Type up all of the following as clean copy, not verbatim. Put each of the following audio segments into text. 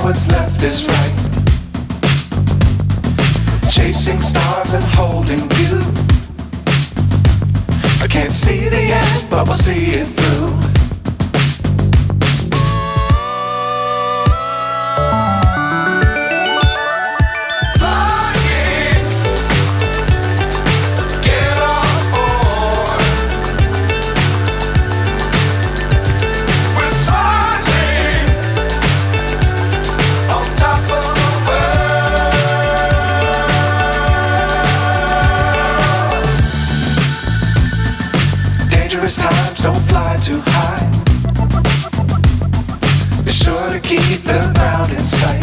what's left is right. Chasing stars and holding you. I can't see the end, but we'll see it through. Times don't fly too high. Be sure to keep the ground in sight.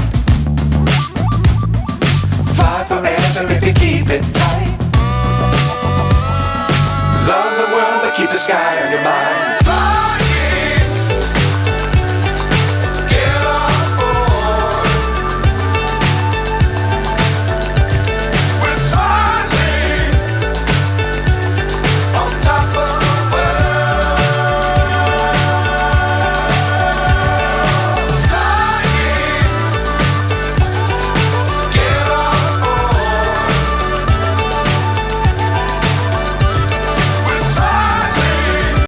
Fly forever if you keep it tight. Love the world but keep the sky on your mind.